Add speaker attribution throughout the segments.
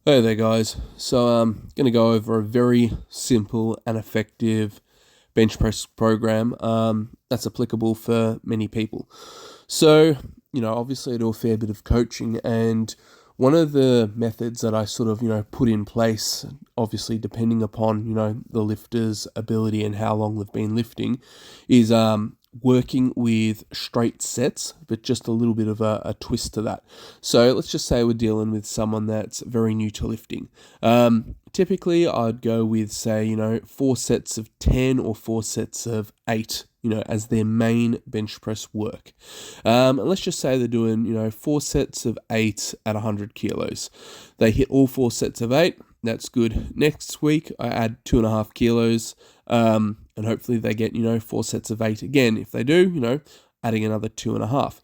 Speaker 1: Hey there, guys. So I'm going to go over a very simple and effective bench press program that's applicable for many people. So, obviously I do a fair bit of coaching, and one of the methods that I sort of, put in place, obviously depending upon, the lifter's ability and how long they've been lifting, is working with straight sets, but just a little bit of a twist to that. So let's just say we're dealing with someone that's very new to lifting. Typically, I'd go with, say, 4 sets of 10 or 4 sets of 8, as their main bench press work. And let's just say they're doing, 4 sets of 8 at 100 kilos. They hit all 4 sets of 8. That's good. Next week, I add 2.5 kilos, and hopefully they get, 4 sets of 8 again. If they do, adding another 2.5.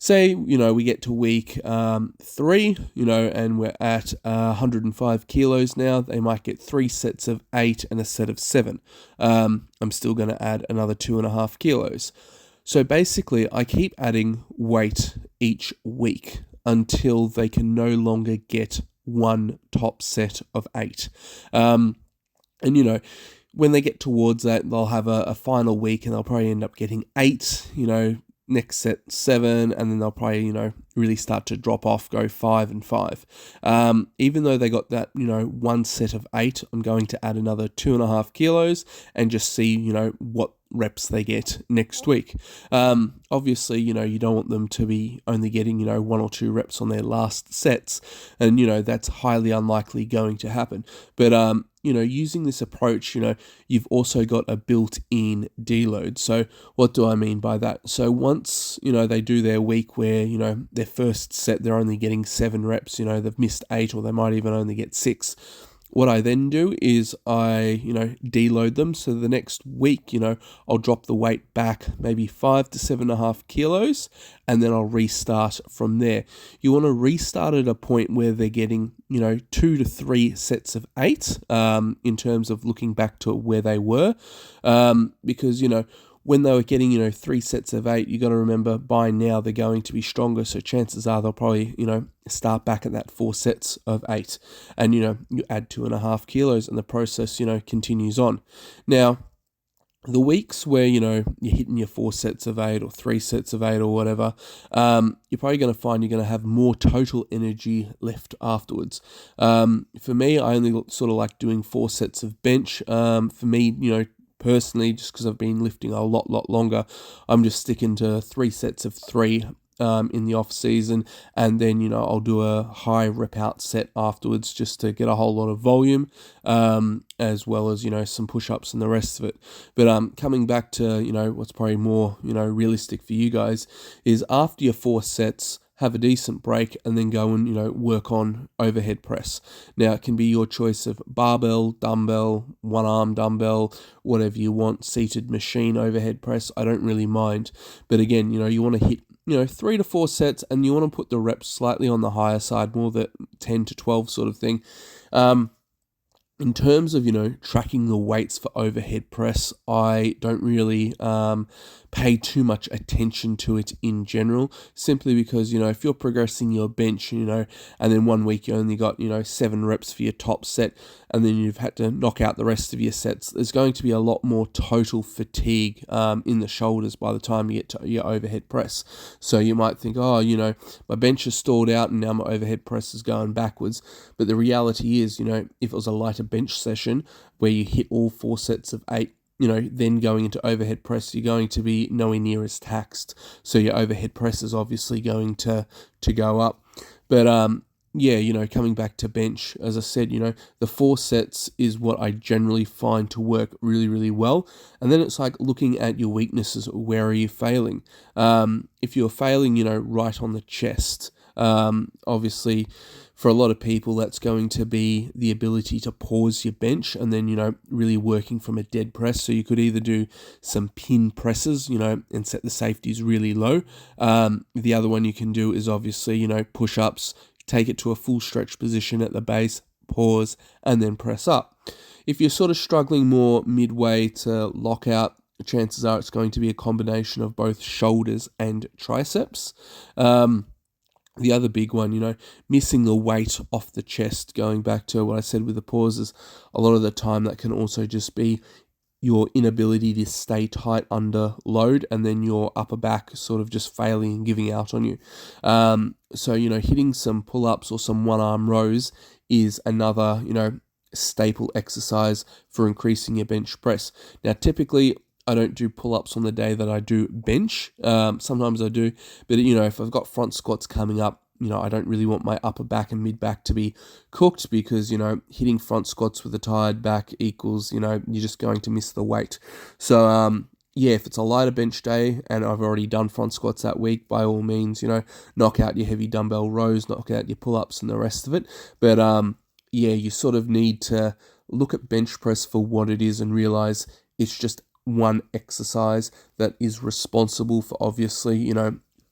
Speaker 1: Say, we get to week 3, and we're at 105 kilos now. They might get 3 sets of 8 and a set of 7. I'm still going to add another 2.5 kilos. So basically, I keep adding weight each week until they can no longer get one top set of 8. And when they get towards that, they'll have a final week and they'll probably end up getting 8, next set 7, and then they'll probably, really start to drop off, go 5 and 5. Even though they got that, 1 set of 8, I'm going to add another 2.5 kilos and just see, what reps they get next week. Obviously, you don't want them to be only getting, 1 or 2 reps on their last sets, and, that's highly unlikely going to happen. But, using this approach, you've also got a built-in deload. So what do I mean by that? So once, they do their week where, their first set, they're only getting 7 reps, they've missed 8, or they might even only get 6. What I then do is I, deload them. So the next week, I'll drop the weight back maybe 5 to 7.5 kilos, and then I'll restart from there. You want to restart at a point where they're getting, 2 to 3 sets of 8, in terms of looking back to where they were, because, when they were getting, 3 sets of 8, you got to remember by now they're going to be stronger. So chances are they'll probably, start back at that 4 sets of 8, and, you add 2.5 kilos, and the process, continues on. Now, the weeks where, you're hitting your 4 sets of 8 or 3 sets of 8 or whatever, you're probably going to find you're going to have more total energy left afterwards. For me, I only sort of like doing 4 sets of bench. For me, personally, just because I've been lifting a lot longer, I'm just sticking to 3 sets of 3 in the off season, and then I'll do a high rep out set afterwards just to get a whole lot of volume, as well as some push-ups and the rest of it. But coming back to what's probably more realistic for you guys is after your 4 sets, have a decent break, and then go and work on overhead press. Now it can be your choice of barbell, dumbbell, one arm dumbbell, whatever you want, seated machine overhead press. I don't really mind, but again, you want to hit 3 to 4 sets, and you want to put the reps slightly on the higher side, more the 10 to 12 sort of thing. In terms of, tracking the weights for overhead press, I don't really pay too much attention to it in general, simply because, if you're progressing your bench, and then one week you only got, 7 reps for your top set, and then you've had to knock out the rest of your sets, there's going to be a lot more total fatigue in the shoulders by the time you get to your overhead press. So you might think, oh, my bench is stalled out and now my overhead press is going backwards. But the reality is, if it was a lighter bench session where you hit all 4 sets of 8, then going into overhead press, you're going to be nowhere near as taxed. So your overhead press is obviously going to go up. But yeah, coming back to bench, as I said, the 4 sets is what I generally find to work really, really well. And then it's like looking at your weaknesses. Where are you failing? If you're failing, right on the chest, obviously, for a lot of people, that's going to be the ability to pause your bench and then, really working from a dead press. So you could either do some pin presses, and set the safeties really low. The other one you can do is obviously, push-ups, take it to a full stretch position at the base, pause, and then press up. If you're sort of struggling more midway to lock out, chances are it's going to be a combination of both shoulders and triceps. The other big one, missing the weight off the chest, going back to what I said with the pauses, a lot of the time that can also just be your inability to stay tight under load, and then your upper back sort of just failing and giving out on you. So, hitting some pull-ups or some one-arm rows is another, staple exercise for increasing your bench press. Now, typically, I don't do pull-ups on the day that I do bench. Sometimes I do, but if I've got front squats coming up, I don't really want my upper back and mid back to be cooked, because, hitting front squats with a tired back equals, you're just going to miss the weight. So, yeah, if it's a lighter bench day and I've already done front squats that week, by all means, knock out your heavy dumbbell rows, knock out your pull-ups and the rest of it. But, yeah, you sort of need to look at bench press for what it is and realize it's just one exercise that is responsible for, obviously,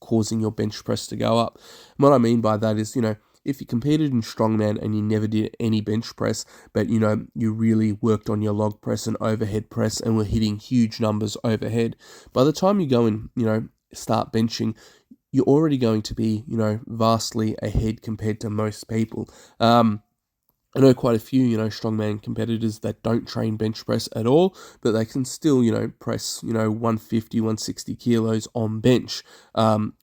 Speaker 1: causing your bench press to go up. And what I mean by that is, if you competed in strongman and you never did any bench press, but, you really worked on your log press and overhead press and were hitting huge numbers overhead, by the time you go and, start benching, you're already going to be, vastly ahead compared to most people. I know quite a few, strongman competitors that don't train bench press at all, but they can still, press, 150, 160 kilos on bench,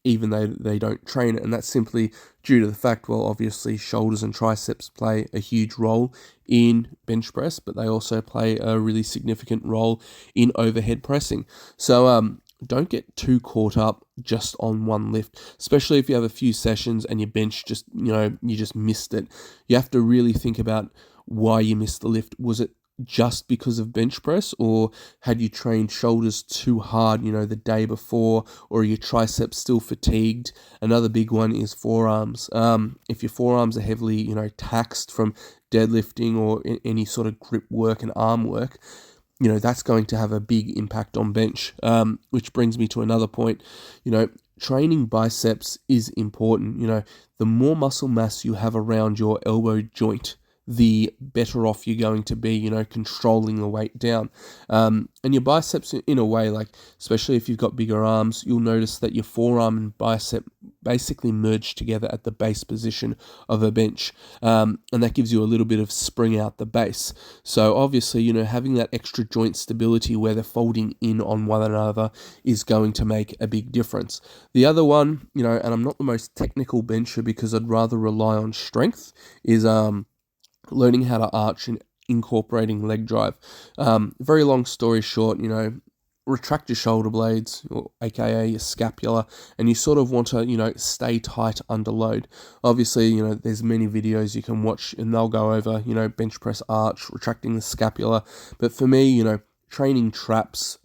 Speaker 1: even though they don't train it. And that's simply due to the fact, well, obviously shoulders and triceps play a huge role in bench press, but they also play a really significant role in overhead pressing. So, don't get too caught up just on one lift, especially if you have a few sessions and your bench just, you just missed it. You have to really think about why you missed the lift. Was it just because of bench press, or had you trained shoulders too hard, the day before, or are your triceps still fatigued? Another big one is forearms. If your forearms are heavily, taxed from deadlifting or any sort of grip work and arm work, that's going to have a big impact on bench, which brings me to another point. Training biceps is important. The more muscle mass you have around your elbow joint, the better off you're going to be, controlling the weight down. And your biceps, in a way, like, especially if you've got bigger arms, you'll notice that your forearm and bicep basically merge together at the base position of a bench. And that gives you a little bit of spring out the base. So obviously, having that extra joint stability where they're folding in on one another is going to make a big difference. The other one, and I'm not the most technical bencher because I'd rather rely on strength, is learning how to arch and incorporating leg drive. Very long story short, retract your shoulder blades, or aka your scapula, and you sort of want to, stay tight under load. Obviously, there's many videos you can watch and they'll go over, bench press arch, retracting the scapula. But for me, training traps,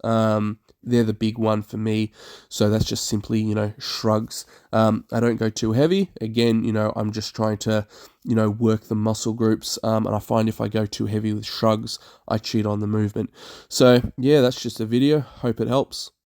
Speaker 1: they're the big one for me. So that's just simply, shrugs. I don't go too heavy. Again, I'm just trying to, work the muscle groups. And I find if I go too heavy with shrugs, I cheat on the movement. So yeah, that's just a video. Hope it helps.